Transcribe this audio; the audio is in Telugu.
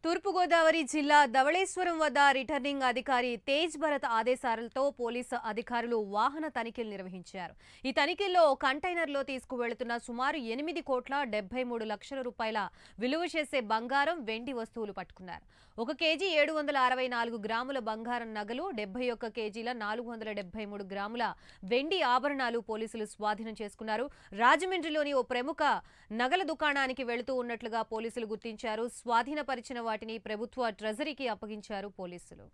తూర్పుగోదావరి జిల్లా ధవళేశ్వరం వద్ద రిటర్నింగ్ అధికారి తేజ్ భరత్ ఆదేశాలతో పోలీసు అధికారులు వాహన తనిఖీలు నిర్వహించారు. ఈ తనిఖీల్లో కంటైనర్లో తీసుకువెళుతున్న సుమారు 8,73,00,000 రూపాయల విలువ చేసే బంగారం, వెండి వస్తువులు పట్టుకున్నారు. 1 కేజీ 764 గ్రాముల బంగారం నగలు, 71 కేజీల 473 గ్రాముల వెండి ఆభరణాలు పోలీసులు స్వాధీనం చేసుకున్నారు. రాజమండ్రిలోని ఓ ప్రముఖ నగల దుకాణానికి వెళుతూ ఉన్నట్లుగా పోలీసులు గుర్తించారు. స్వాధీనపరిచిన వాటిని ప్రభుత్వ ట్రెజరీకి అప్పగించారు పోలీసులు.